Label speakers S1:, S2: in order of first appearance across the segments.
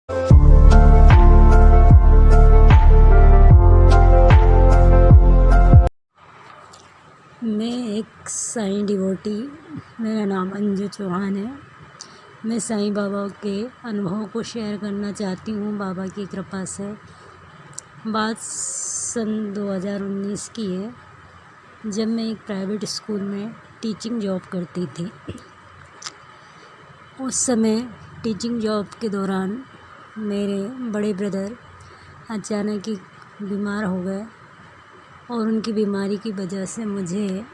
S1: मैं एक साईं डिवोटी, मेरा नाम अंजू चौहान है। मैं साईं बाबा के अनुभव को शेयर करना चाहती हूँ बाबा की कृपा से। बात सन 2019 की है, जब मैं एक प्राइवेट स्कूल में टीचिंग जॉब करती थी। उस समय टीचिंग जॉब के दौरान मेरे बड़े ब्रदर अचानक ही बीमार हो गए और उनकी बीमारी की वजह से मुझे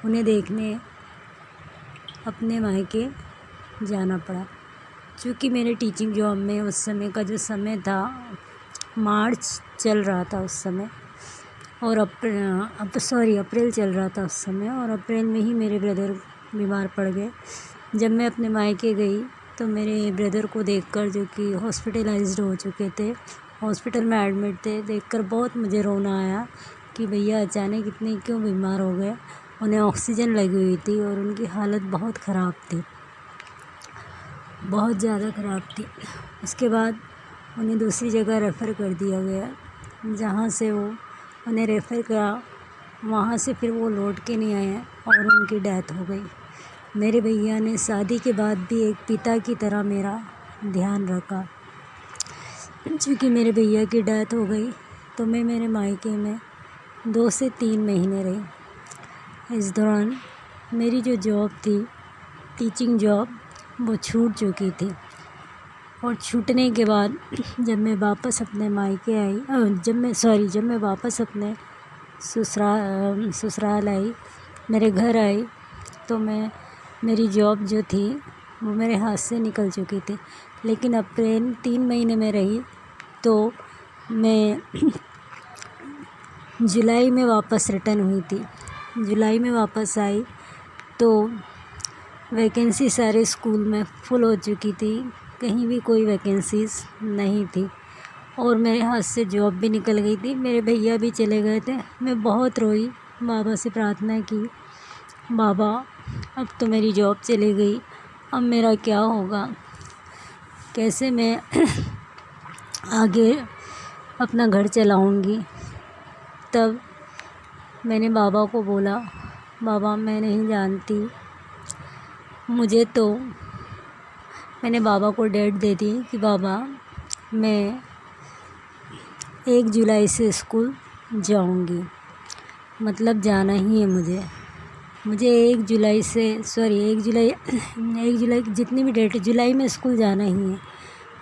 S1: उन्हें देखने अपने मायके जाना पड़ा। क्योंकि मेरे टीचिंग जॉब में उस समय का जो समय था, मार्च चल रहा था उस समय, और अप्रैल चल रहा था उस समय, और अप्रैल में ही मेरे ब्रदर बीमार पड़ गए। जब मैं अपने मायके गई तो मेरे ब्रदर को देखकर, जो कि हॉस्पिटलाइज्ड हो चुके थे, हॉस्पिटल में एडमिट थे, देखकर बहुत मुझे रोना आया कि भैया अचानक इतने क्यों बीमार हो गए। उन्हें ऑक्सीजन लगी हुई थी और उनकी हालत बहुत ख़राब थी, बहुत ज़्यादा ख़राब थी। उसके बाद उन्हें दूसरी जगह रेफ़र कर दिया गया, जहाँ से वो उन्हें रेफ़र करा, वहाँ से फिर वो लौट के नहीं आए और उनकी डेथ हो गई। मेरे भैया ने शादी के बाद भी एक पिता की तरह मेरा ध्यान रखा। क्योंकि मेरे भैया की डेथ हो गई तो मैं मेरे मायके में 2 से 3 महीने रही। इस दौरान मेरी जो जॉब थी, टीचिंग जॉब, वो छूट चुकी थी। और छूटने के बाद जब मैं वापस अपने मायके आई, जब मैं वापस अपने ससुराल आई, मेरे घर आई, तो मेरी जॉब जो थी वो मेरे हाथ से निकल चुकी थी। लेकिन अप्रैल 3 महीने में रही तो मैं जुलाई में वापस रिटर्न हुई थी। जुलाई में वापस आई तो वैकेंसी सारे स्कूल में फुल हो चुकी थी, कहीं भी कोई वैकेंसीज़ नहीं थी और मेरे हाथ से जॉब भी निकल गई थी। मेरे भैया भी चले गए थे। मैं बहुत रोई, बाबा से प्रार्थना की, बाबा अब तो मेरी जॉब चली गई, अब मेरा क्या होगा, कैसे मैं आगे अपना घर चलाऊंगी। तब मैंने बाबा को बोला, बाबा मैं नहीं जानती, मैंने बाबा को डेट दे दी कि बाबा मैं 1 जुलाई से स्कूल जाऊंगी, मतलब जाना ही है मुझे 1 जुलाई जितनी भी डेट, जुलाई में स्कूल जाना ही है।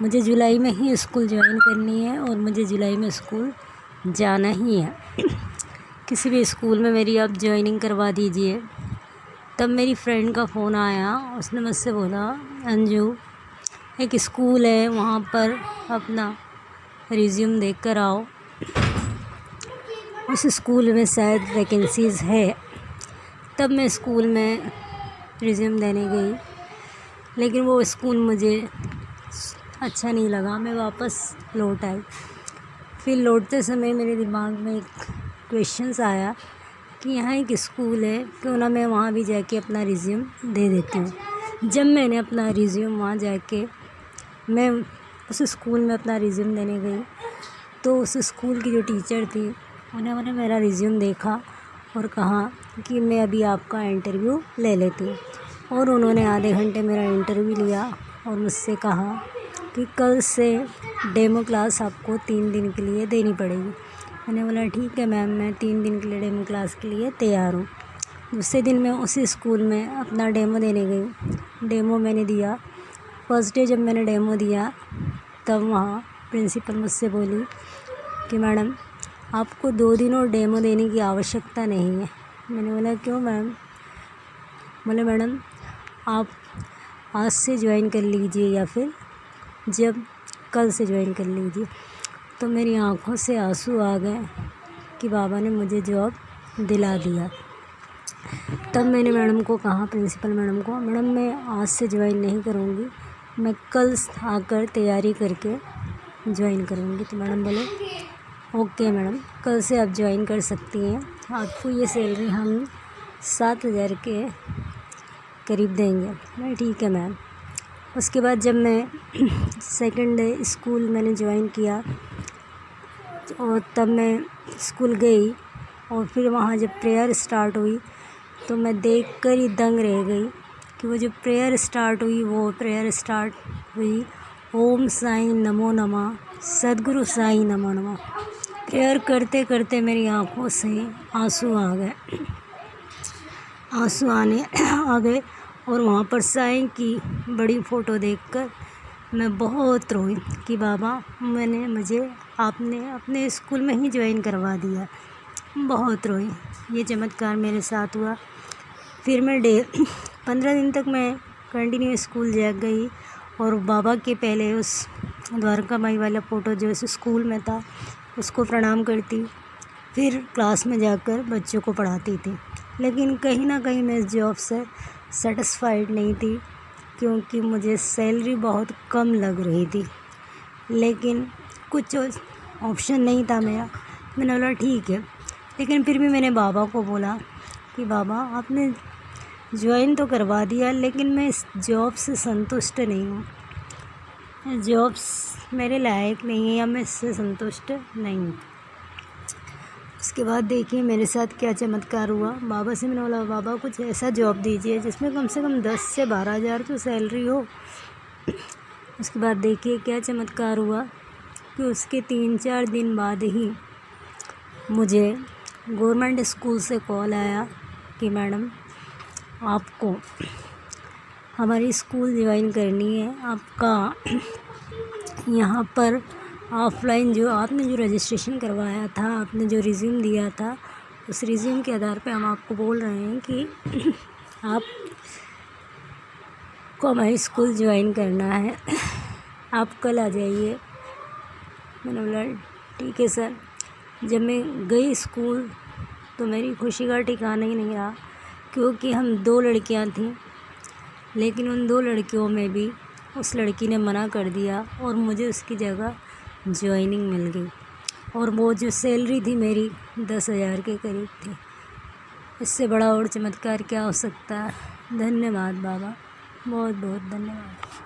S1: मुझे जुलाई में ही स्कूल ज्वाइन करनी है और मुझे जुलाई में स्कूल जाना ही है। किसी भी स्कूल में मेरी आप ज्वाइनिंग करवा दीजिए। तब मेरी फ्रेंड का फ़ोन आया, उसने मुझसे बोला, अंजू एक स्कूल है, वहाँ पर अपना रिज्यूम देख कर आओ, उस स्कूल में शायद वैकेंसीज़ है। तब मैं स्कूल में रिज्यूम देने गई, लेकिन वो स्कूल मुझे अच्छा नहीं लगा, मैं वापस लौट आई। फिर लौटते समय मेरे दिमाग में एक क्वेश्चंस आया कि यहाँ एक स्कूल है, क्यों ना मैं वहाँ भी जाके अपना रिज्यूम दे देती हूँ। जब मैंने अपना रिज्यूम वहाँ जाके मैं उस स्कूल में अपना रिज्यूम देने गई तो उस स्कूल की जो टीचर थी, उन्होंने मेरा रिज्यूम देखा और कहा कि मैं अभी आपका इंटरव्यू ले लेती हूँ। और उन्होंने आधे घंटे मेरा इंटरव्यू लिया और मुझसे कहा कि कल से डेमो क्लास आपको 3 दिन के लिए देनी पड़ेगी। मैंने बोला ठीक है मैम, मैं 3 दिन के लिए डेमो क्लास के लिए तैयार हूँ। दूसरे दिन मैं उसी स्कूल में अपना डेमो देने गई। डेमो मैंने दिया। फर्स्ट डे जब मैंने डेमो दिया तब वहाँ प्रिंसिपल मुझसे बोली कि मैडम आपको 2 दिन और डेमो देने की आवश्यकता नहीं है। मैंने बोला क्यों मैम? बोले मैडम आप आज से ज्वाइन कर लीजिए या फिर जब कल से ज्वाइन कर लीजिए। तो मेरी आँखों से आंसू आ गए कि बाबा ने मुझे जॉब दिला दिया। तब मैंने मैडम को कहा, प्रिंसिपल मैडम को, मैडम मैं आज से ज्वाइन नहीं करूँगी, मैं कल आकर तैयारी करके ज्वाइन करूँगी। तो मैडम बोले ओके मैडम, कल से आप ज्वाइन कर सकती हैं, आपको ये सैलरी हम 7,000 के करीब देंगे। मैं ठीक है मैम। उसके बाद जब मैं सेकंड डे स्कूल मैंने ज्वाइन किया और तब मैं स्कूल गई और फिर वहाँ जब प्रेयर स्टार्ट हुई तो मैं देखकर ही दंग रह गई कि वो जो प्रेयर स्टार्ट हुई वो प्रेयर स्टार्ट हुई ओम साईं नमो नमः, सद्गुरु साईं नमो नमः। प्रेयर करते करते मेरी आँखों से आंसू आ गए, आंसू आ गए और वहाँ पर साईं की बड़ी फ़ोटो देखकर मैं बहुत रोई कि बाबा मुझे आपने अपने स्कूल में ही ज्वाइन करवा दिया। बहुत रोई, ये चमत्कार मेरे साथ हुआ। फिर मैं 15 दिन तक मैं कंटिन्यू स्कूल जा गई और बाबा के पहले उस द्वारका माई वाला फ़ोटो जो इस स्कूल में था उसको प्रणाम करती, फिर क्लास में जाकर बच्चों को पढ़ाती थी। लेकिन कहीं ना कहीं मैं इस जॉब से सेटिस्फाइड नहीं थी क्योंकि मुझे सैलरी बहुत कम लग रही थी, लेकिन कुछ ऑप्शन नहीं था मेरा। मैंने बोला ठीक है, लेकिन फिर भी मैंने बाबा को बोला कि बाबा आपने ज्वाइन तो करवा दिया लेकिन मैं इस जॉब से संतुष्ट नहीं हूँ, जॉब मेरे लायक नहीं है या मैं इससे संतुष्ट नहीं हूँ। उसके बाद देखिए मेरे साथ क्या चमत्कार हुआ। बाबा से मैंने बोला बाबा कुछ ऐसा जॉब दीजिए जिसमें कम से कम 10 से 12 हज़ार तो सैलरी हो। उसके बाद देखिए क्या चमत्कार हुआ कि उसके 3-4 दिन बाद ही मुझे गवर्नमेंट स्कूल से कॉल आया कि मैडम आपको हमारी स्कूल ज्वाइन करनी है, आपका यहाँ पर ऑफलाइन जो आपने जो रजिस्ट्रेशन करवाया था, आपने जो रिज्यूम दिया था, उस रिज्यूम के आधार पे हम आपको बोल रहे हैं कि आपको हमारी स्कूल ज्वाइन करना है, आप कल आ जाइए। मैंने बोला ठीक है सर। जब मैं गई स्कूल तो मेरी खुशी का ठिकाना ही नहीं रहा क्योंकि हम 2 लड़कियां थीं, लेकिन उन 2 लड़कियों में भी उस लड़की ने मना कर दिया और मुझे उसकी जगह ज्वाइनिंग मिल गई और वो जो सैलरी थी मेरी 10,000 के करीब थी। इससे बड़ा और चमत्कार क्या हो सकता है। धन्यवाद बाबा, बहुत बहुत धन्यवाद।